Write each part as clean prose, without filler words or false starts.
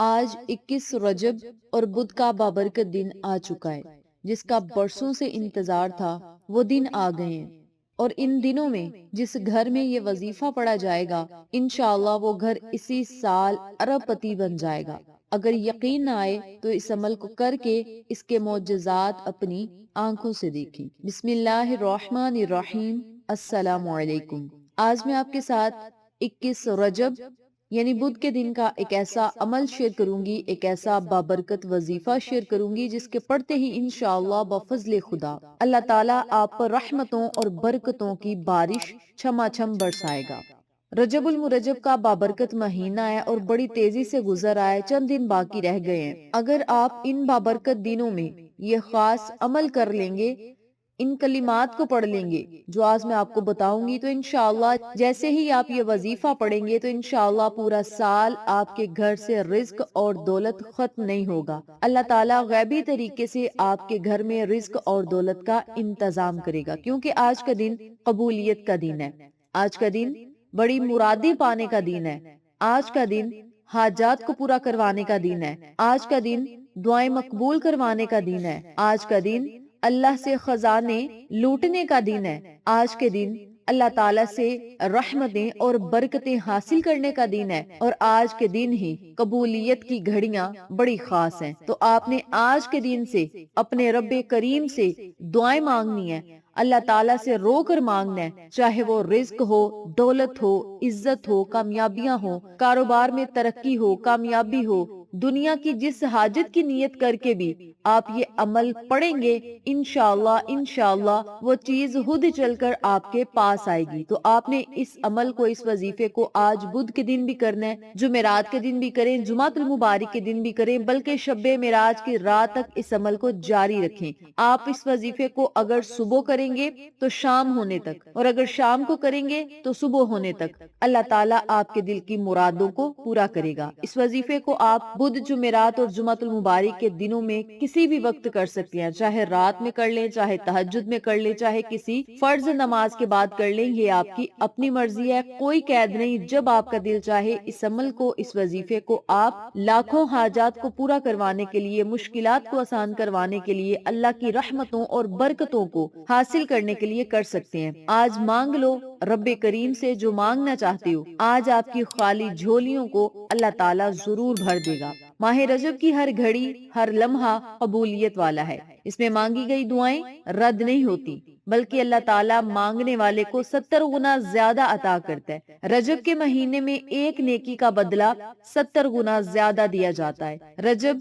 آج 21 رجب اور بدھ کا بابرکت دن آ چکا ہے، جس کا برسوں سے انتظار تھا۔ وہ دن آ گئے ہیں اور ان دنوں میں جس گھر میں یہ وظیفہ پڑھا جائے گا، انشاءاللہ وہ گھر اسی سال ارب پتی بن جائے گا۔ اگر یقین نہ آئے تو اس عمل کو کر کے اس کے معجزات اپنی آنکھوں سے دیکھیں۔ بسم اللہ الرحمن الرحیم۔ السلام علیکم۔ آج میں آپ کے ساتھ 21 رجب یعنی بدھ کے دن کا ایک ایسا عمل شیئر کروں گی، ایک ایسا بابرکت وظیفہ شیئر کروں گی جس کے پڑھتے ہی انشاءاللہ بفضل خدا اللہ تعالیٰ آپ پر رحمتوں اور برکتوں کی بارش چھما چھم برسائے گا۔ رجب المرجب کا بابرکت مہینہ ہے اور بڑی تیزی سے گزر آئے، چند دن باقی رہ گئے ہیں۔ اگر آپ ان بابرکت دنوں میں یہ خاص عمل کر لیں گے، ان کلمات کو پڑھ لیں گے جو آج میں آپ کو بتاؤں گی، تو انشاءاللہ جیسے ہی آپ یہ وظیفہ پڑھیں گے تو انشاءاللہ پورا سال آپ کے گھر سے رزق اور دولت ختم نہیں ہوگا۔ اللہ تعالیٰ غیبی طریقے سے آپ کے گھر میں رزق اور دولت کا انتظام کرے گا، کیونکہ آج کا دن قبولیت کا دن ہے۔ آج کا دن بڑی مرادیں پانے کا دن ہے۔ آج کا دن حاجات کو پورا کروانے کا دن ہے۔ آج کا دن دعائیں مقبول کروانے کا دن ہے۔ آج کا دن اللہ سے خزانے لوٹنے کا دن ہے۔ آج کے دن اللہ تعالیٰ سے رحمتیں اور برکتیں حاصل کرنے کا دن ہے، اور آج کے دن ہی قبولیت کی گھڑیاں بڑی خاص ہیں۔ تو آپ نے آج کے دن سے اپنے رب کریم سے دعائیں مانگنی ہے، اللہ تعالیٰ سے رو کر مانگنا ہے، چاہے وہ رزق ہو، دولت ہو، عزت ہو، کامیابیاں ہو، کاروبار میں ترقی ہو، کامیابی ہو، دنیا کی جس حاجت کی نیت کر کے بھی آپ یہ عمل پڑھیں گے، انشاءاللہ وہ چیز خود چل کر آپ کے پاس آئے گی۔ تو آپ نے اس عمل کو، اس وظیفے کو آج بدھ کے دن بھی کرنا ہے، جمعرات کے دن بھی کریں، جمعۃ المبارک کے دن بھی کریں، بلکہ شب معراج کی رات تک اس عمل کو جاری رکھیں۔ آپ اس وظیفے کو اگر صبح کریں گے تو شام ہونے تک، اور اگر شام کو کریں گے تو صبح ہونے تک اللہ تعالیٰ آپ کے دل کی مرادوں کو پورا کرے گا۔ اس وظیفے کو آپ بدھ، جمعرات اور جمعۃ المبارک کے دنوں میں کسی بھی وقت کر سکتے ہیں، چاہے رات میں کر لیں، چاہے تہجد میں کر لیں، چاہے کسی فرض نماز کے بعد کر لیں، یہ آپ کی اپنی مرضی ہے، کوئی قید نہیں۔ جب آپ کا دل چاہے اس عمل کو، اس وظیفے کو آپ لاکھوں حاجات کو پورا کروانے کے لیے، مشکلات کو آسان کروانے کے لیے، اللہ کی رحمتوں اور برکتوں کو حاصل کرنے کے لیے کر سکتے ہیں۔ آج مانگ لو رب کریم سے جو مانگنا چاہتے ہو، آج آپ کی خالی جھولیوں کو اللہ تعالیٰ ضرور بھر دے گا۔ ماہ رجب کی ہر گھڑی، ہر لمحہ قبولیت والا ہے۔ اس میں مانگی گئی دعائیں رد نہیں ہوتی، بلکہ اللہ تعالیٰ مانگنے والے کو 70 گنا زیادہ عطا کرتا ہے۔ رجب کے مہینے میں ایک نیکی کا بدلہ 70 گنا زیادہ دیا جاتا ہے۔ رجب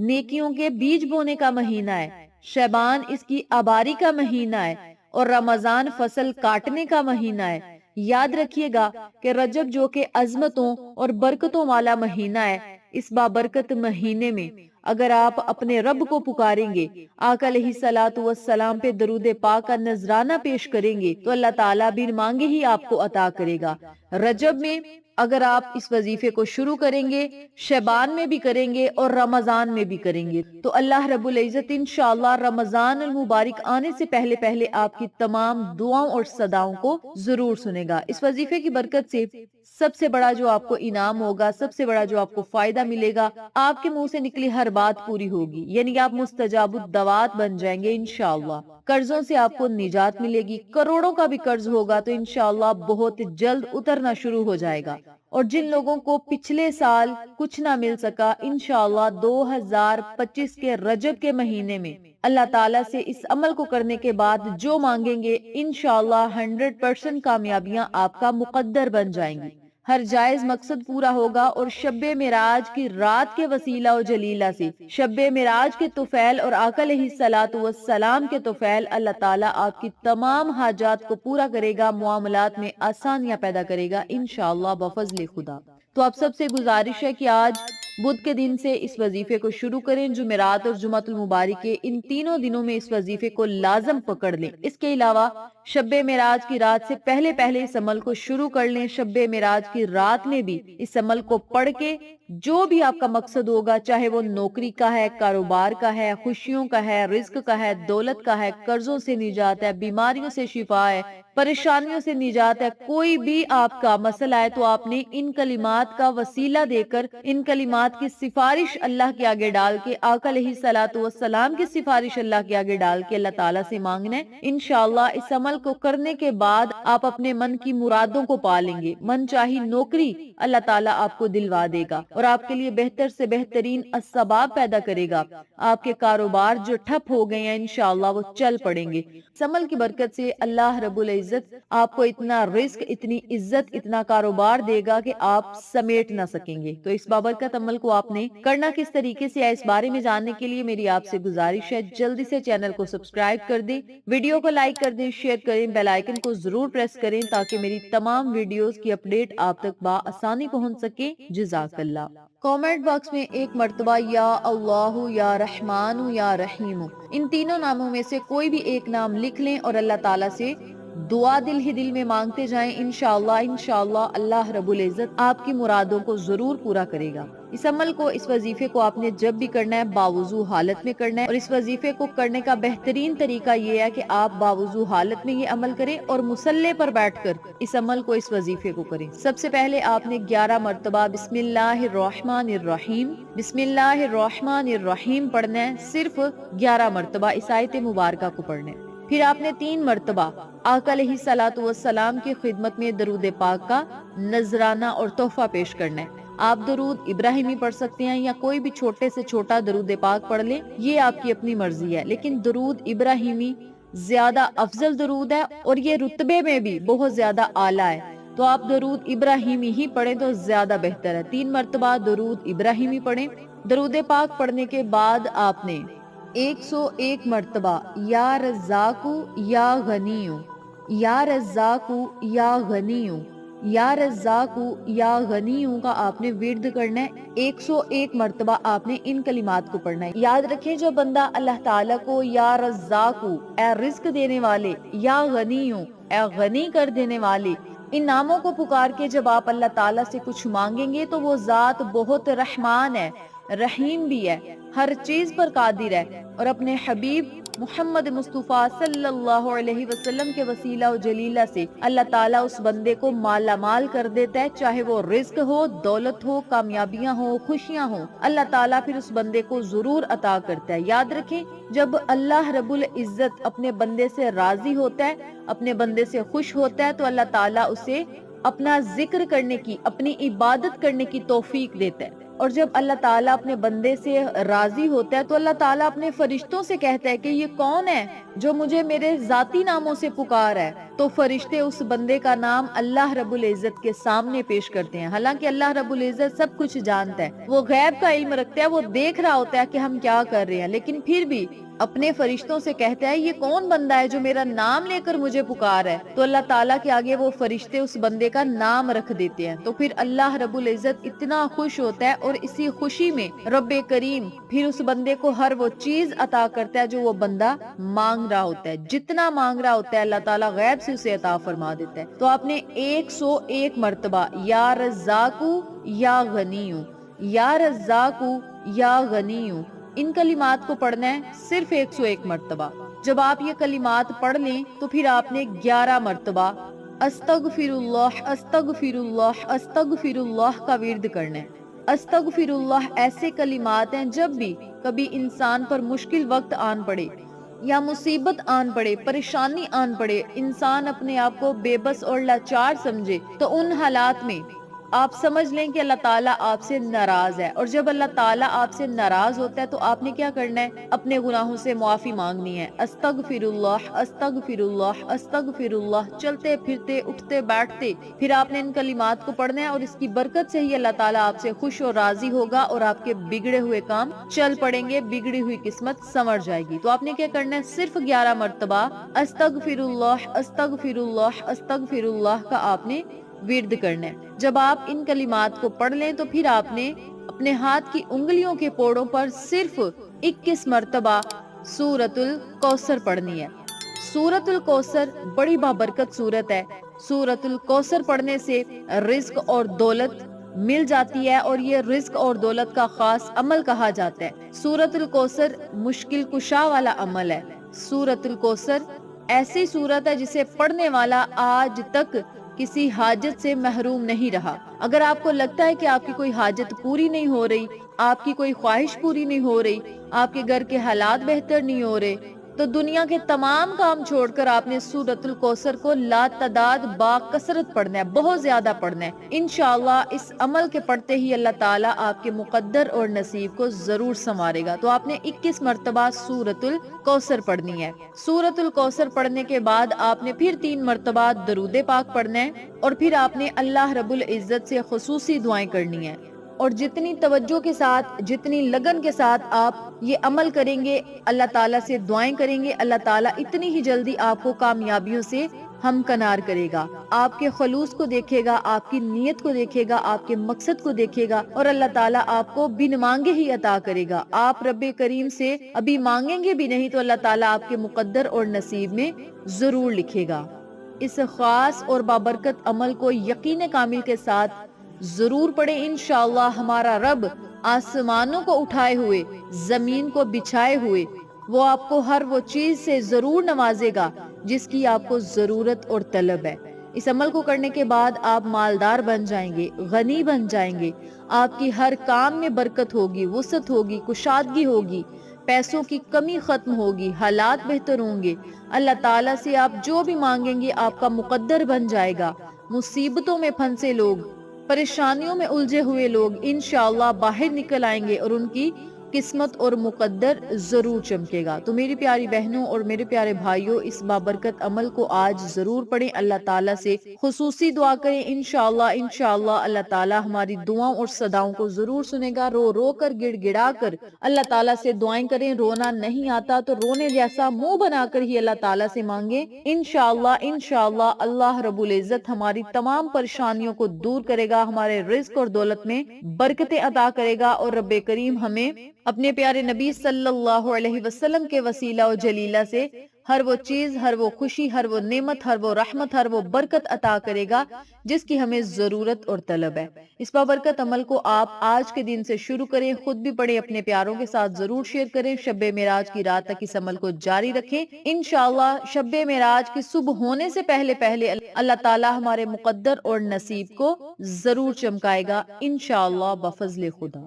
نیکیوں کے بیج بونے کا مہینہ ہے، شعبان اس کی آباری کا مہینہ ہے، اور رمضان فصل کاٹنے کا مہینہ ہے۔ یاد رکھیے گا کہ رجب جو کہ عظمتوں اور برکتوں والا مہینہ ہے، اس بابرکت مہینے میں اگر آپ اپنے رب کو پکاریں گے، آقا علیہ الصلوۃ والسلام پہ درود پاک کا نذرانہ پیش کریں گے، تو اللہ تعالیٰ بن مانگے ہی آپ کو عطا کرے گا۔ رجب میں اگر آپ اس وظیفے کو شروع کریں گے، شعبان میں بھی کریں گے اور رمضان میں بھی کریں گے، تو اللہ رب العزت انشاءاللہ رمضان المبارک آنے سے پہلے پہلے آپ کی تمام دعاؤں اور صداؤں کو ضرور سنے گا۔ اس وظیفے کی برکت سے سب سے بڑا جو آپ کو انعام ہوگا، سب سے بڑا جو آپ کو فائدہ ملے گا، آپ کے منہ سے نکلی ہر بات پوری ہوگی، یعنی آپ مستجاب الدعوات بن جائیں گے انشاءاللہ۔ قرضوں سے آپ کو نجات ملے گی، کروڑوں کا بھی قرض ہوگا تو انشاءاللہ بہت جلد اترنا شروع ہو جائے گا۔ اور جن لوگوں کو پچھلے سال کچھ نہ مل سکا، انشاءاللہ 2025 کے رجب کے مہینے میں اللہ تعالیٰ سے اس عمل کو کرنے کے بعد جو مانگیں گے، انشاءاللہ 100% کامیابیاں آپ کا مقدر بن جائیں گی۔ ہر جائز مقصد پورا ہوگا، اور شب معراج کی رات کے وسیلہ و جلیلہ سے، شب معراج کے طفیل اور آقا علیہ الصلوۃ والسلام کے طفیل، اللہ تعالیٰ آپ کی تمام حاجات کو پورا کرے گا، معاملات میں آسانیاں پیدا کرے گا انشاءاللہ بفضل خدا۔ تو آپ سب سے گزارش ہے کہ آج بدھ کے دن سے اس وظیفے کو شروع کریں، جمعرات اور جمعۃ المبارک کے ان تینوں دنوں میں اس وظیفے کو لازم پکڑ لیں۔ اس کے علاوہ شب معراج کی رات سے پہلے پہلے اس عمل کو شروع کر لیں۔ شب معراج کی رات میں بھی اس عمل کو پڑھ کے جو بھی آپ کا مقصد ہوگا، چاہے وہ نوکری کا ہے، کاروبار کا ہے، خوشیوں کا ہے، رزق کا ہے، دولت کا ہے، قرضوں سے نجات ہے، بیماریوں سے شفا ہے، پریشانیوں سے نجات ہے، کوئی بھی آپ کا مسئلہ ہے، تو آپ نے ان کلمات کا وسیلہ دے کر، ان کلمات کی سفارش اللہ کے آگے ڈال کے، آقا علیہ الصلوۃ والسلام کی سفارش اللہ کے آگے ڈال کے اللہ تعالیٰ سے مانگنا ہے۔ انشاءاللہ اس عمل کو کرنے کے بعد آپ اپنے من کی مرادوں کو پالیں گے۔ من چاہی نوکری اللہ تعالیٰ آپ کو دلوا دے گا اور آپ کے لیے بہتر سے بہترین اسباب پیدا کرے گا۔ آپ کے کاروبار جو ٹھپ ہو گئے ہیں انشاءاللہ وہ چل پڑیں گے۔ اس عمل کی برکت سے اللہ رب العزت آپ کو اتنا رزق، اتنی عزت، اتنا کاروبار دے گا کہ آپ سمیٹ نہ سکیں گے۔ تو اس بابرکت عمل کو آپ نے کرنا کس طریقے سے ہے، اس بارے میں جاننے کے لیے میری آپ سے گزارش ہے، جلدی سے چینل کو سبسکرائب کر دیں، ویڈیو کو لائک کر دیں، شیئر کریں، بیل آئیکن کو ضرور پریس کریں تاکہ میری تمام ویڈیوز کی اپڈیٹ آپ تک بآسانی پہنچ سکے۔ جزاک اللہ۔ کامنٹ باکس میں ایک مرتبہ یا اللہ، یا رحمان، یا رحیم، ان تینوں ناموں میں سے کوئی بھی ایک نام لکھ لیں اور اللہ تعالیٰ سے دعا دل ہی دل میں مانگتے جائیں۔ انشاءاللہ اللہ رب العزت آپ کی مرادوں کو ضرور پورا کرے گا۔ اس عمل کو، اس وظیفے کو آپ نے جب بھی کرنا ہے باوضو حالت میں کرنا ہے، اور اس وظیفے کو کرنے کا بہترین طریقہ یہ ہے کہ آپ باوضو حالت میں یہ عمل کریں اور مصلی پر بیٹھ کر اس عمل کو، اس وظیفے کو کریں۔ سب سے پہلے آپ نے 11 مرتبہ بسم اللہ الرحمن الرحیم، بسم اللہ الرحمن الرحیم پڑھنا ہے، صرف 11 مرتبہ اس آیت مبارکہ کو پڑھنا ہے۔ پھر آپ نے 3 مرتبہ آقا علیہ الصلوۃ والسلام کی خدمت میں درود پاک کا نذرانہ اور تحفہ پیش کرنا ہے۔ آپ درود ابراہیمی پڑھ سکتے ہیں یا کوئی بھی چھوٹے سے چھوٹا درود پاک پڑھ لیں، یہ آپ کی اپنی مرضی ہے، لیکن درود ابراہیمی زیادہ افضل درود ہے اور یہ رتبے میں بھی بہت زیادہ اعلیٰ ہے، تو آپ درود ابراہیمی ہی پڑھیں تو زیادہ بہتر ہے۔ 3 مرتبہ درود ابراہیمی پڑھیں۔ درود پاک پڑھنے کے بعد آپ نے 101 مرتبہ یا رزاقو یا غنیو، یا رزاقو یا غنیو، یا رزاقو یا غنیو کا آپ نے ورد کرنا ہے۔ 101 مرتبہ آپ نے ان کلمات کو پڑھنا ہے۔ یاد رکھیں، جو بندہ اللہ تعالیٰ کو یا رزاقو اے رزق دینے والے، یا غنیو اے غنی کر دینے والے، ان ناموں کو پکار کے جب آپ اللہ تعالیٰ سے کچھ مانگیں گے تو وہ ذات بہت رحمان ہے، رحیم بھی ہے، ہر چیز پر قادر ہے، اور اپنے حبیب محمد مصطفیٰ صلی اللہ علیہ وسلم کے وسیلہ و جلیلہ سے اللہ تعالیٰ اس بندے کو مالا مال کر دیتا ہے، چاہے وہ رزق ہو، دولت ہو، کامیابیاں ہو، خوشیاں ہو، اللہ تعالیٰ پھر اس بندے کو ضرور عطا کرتا ہے۔ یاد رکھیں، جب اللہ رب العزت اپنے بندے سے راضی ہوتا ہے، اپنے بندے سے خوش ہوتا ہے، تو اللہ تعالیٰ اسے اپنا ذکر کرنے کی، اپنی عبادت کرنے کی توفیق دیتا ہے۔ اور جب اللہ تعالیٰ اپنے بندے سے راضی ہوتا ہے تو اللہ تعالیٰ اپنے فرشتوں سے کہتا ہے کہ یہ کون ہے جو مجھے میرے ذاتی ناموں سے پکار ہے، تو فرشتے اس بندے کا نام اللہ رب العزت کے سامنے پیش کرتے ہیں۔ حالانکہ اللہ رب العزت سب کچھ جانتا ہے، وہ غیب کا علم رکھتا ہے، وہ دیکھ رہا ہوتا ہے کہ ہم کیا کر رہے ہیں، لیکن پھر بھی اپنے فرشتوں سے کہتا ہے یہ کون بندہ ہے جو میرا نام لے کر مجھے پکار ہے، تو اللہ تعالیٰ کے آگے وہ فرشتے اس بندے کا نام رکھ دیتے ہیں، تو پھر اللہ رب العزت اتنا خوش ہوتا ہے، اور اسی خوشی میں رب کریم پھر اس بندے کو ہر وہ چیز عطا کرتا ہے جو وہ بندہ مانگ رہا ہوتا ہے، جتنا مانگ رہا ہوتا ہے اللہ تعالیٰ غیب سے اسے عطا فرما دیتا ہے۔ تو آپ نے 101 مرتبہ یا رزاقو یا غنیو، یا رزاقو یا غنیو، ان کلمات کو پڑھنا ہے صرف 101 مرتبہ۔ جب آپ یہ کلمات پڑھ لیں تو پھر آپ نے 11 مرتبہ استغفر اللہ، استغفر اللہ، استغفر اللہ کا ورد کرنا ہے۔ استغفر اللہ ایسے کلمات ہیں جب بھی کبھی انسان پر مشکل وقت آن پڑے یا مصیبت آن پڑے، پریشانی آن پڑے، انسان اپنے آپ کو بے بس اور لاچار سمجھے، تو ان حالات میں آپ سمجھ لیں کہ اللہ تعالیٰ آپ سے ناراض ہے، اور جب اللہ تعالیٰ آپ سے ناراض ہوتا ہے تو آپ نے کیا کرنا ہے؟ اپنے گناہوں سے معافی مانگنی ہے۔ استغفر اللہ، استغفر اللہ، استغفر اللہ، چلتے پھرتے اٹھتے بیٹھتے پھر آپ نے ان کلمات کو پڑھنا ہے، اور اس کی برکت سے ہی اللہ تعالیٰ آپ سے خوش اور راضی ہوگا اور آپ کے بگڑے ہوئے کام چل پڑیں گے، بگڑی ہوئی قسمت سنور جائے گی۔ تو آپ نے کیا کرنا ہے؟ صرف 11 مرتبہ استغفر اللہ، استغفر اللہ، استغفر اللہ کا آپ نے ورد کرنا ہے۔ جب آپ ان کلمات کو پڑھ لیں تو پھر آپ نے اپنے ہاتھ کی انگلیوں کے پوڑوں پر صرف 21 مرتبہ سورۃ الکوثر پڑھنی ہے۔ سورت الکوثر بڑی بابرکت سورت ہے۔ سورت الکوثر پڑھنے سے رزق اور دولت مل جاتی ہے، اور یہ رزق اور دولت کا خاص عمل کہا جاتا ہے۔ سورت الکوثر مشکل کشا والا عمل ہے۔ سورت الکوثر ایسی سورت ہے جسے پڑھنے والا آج تک کسی حاجت سے محروم نہیں رہا۔ اگر آپ کو لگتا ہے کہ آپ کی کوئی حاجت پوری نہیں ہو رہی، آپ کی کوئی خواہش پوری نہیں ہو رہی، آپ کے گھر کے حالات بہتر نہیں ہو رہے، تو دنیا کے تمام کام چھوڑ کر آپ نے سورت الکوثر کو لا تعداد با کثرت پڑھنا ہے، بہت زیادہ پڑھنا ہے۔ انشاءاللہ اس عمل کے پڑھتے ہی اللہ تعالیٰ آپ کے مقدر اور نصیب کو ضرور سنوارے گا۔ تو آپ نے 21 مرتبہ سورت الکوثر پڑھنی ہے۔ سورت الکوثر پڑھنے کے بعد آپ نے پھر 3 مرتبہ درود پاک پڑھنا ہے، اور پھر آپ نے اللہ رب العزت سے خصوصی دعائیں کرنی ہیں۔ اور جتنی توجہ کے ساتھ، جتنی لگن کے ساتھ آپ یہ عمل کریں گے، اللہ تعالیٰ سے دعائیں کریں گے، اللہ تعالیٰ اتنی ہی جلدی آپ کو کامیابیوں سے ہمکنار کرے گا۔ آپ کے خلوص کو دیکھے گا، آپ کی نیت کو دیکھے گا، آپ کے مقصد کو دیکھے گا، اور اللہ تعالیٰ آپ کو بن مانگے ہی عطا کرے گا۔ آپ رب کریم سے ابھی مانگیں گے بھی نہیں تو اللہ تعالیٰ آپ کے مقدر اور نصیب میں ضرور لکھے گا۔ اس خاص اور بابرکت عمل کو یقین کامل کے ساتھ ضرور پڑھیں۔ انشاءاللہ ہمارا رب آسمانوں کو اٹھائے ہوئے، زمین کو بچھائے ہوئے، وہ آپ کو ہر وہ چیز سے ضرور نوازے گا جس کی آپ کو ضرورت اور طلب ہے۔ اس عمل کو کرنے کے بعد آپ مالدار بن جائیں گے، غنی بن جائیں گے، آپ کی ہر کام میں برکت ہوگی، وسعت ہوگی، کشادگی ہوگی، پیسوں کی کمی ختم ہوگی، حالات بہتر ہوں گے۔ اللہ تعالیٰ سے آپ جو بھی مانگیں گے آپ کا مقدر بن جائے گا۔ مصیبتوں میں پھنسے لوگ، پریشانیوں میں الجھے ہوئے لوگ انشاءاللہ باہر نکل آئیں گے، اور ان کی قسمت اور مقدر ضرور چمکے گا۔ تو میری پیاری بہنوں اور میرے پیارے بھائیوں، اس بابرکت عمل کو آج ضرور پڑھیں، اللہ تعالیٰ سے خصوصی دعا کریں۔ انشاءاللہ اللہ تعالیٰ ہماری دعاؤں اور صداؤں کو ضرور سنے گا۔ رو رو کر، گڑ گڑا کر اللہ تعالیٰ سے دعائیں کریں۔ رونا نہیں آتا تو رونے جیسا منہ بنا کر ہی اللہ تعالیٰ سے مانگیں۔ انشاءاللہ اللہ رب العزت ہماری تمام پریشانیوں کو دور کرے گا، ہمارے رزق اور دولت میں برکتیں عطا کرے گا، اور رب کریم ہمیں اپنے پیارے نبی صلی اللہ علیہ وسلم کے وسیلہ و جلیلہ سے ہر وہ چیز، ہر وہ خوشی، ہر وہ نعمت، ہر وہ رحمت، ہر وہ برکت عطا کرے گا جس کی ہمیں ضرورت اور طلب ہے۔ اس بابرکت عمل کو آپ آج کے دن سے شروع کریں، خود بھی پڑھیں، اپنے پیاروں کے ساتھ ضرور شیئر کریں، شب معراج کی رات تک اس عمل کو جاری رکھیں۔ انشاءاللہ شب معراج کے صبح ہونے سے پہلے اللہ تعالیٰ ہمارے مقدر اور نصیب کو ضرور چمکائے گا، انشاءاللہ بفضل خدا۔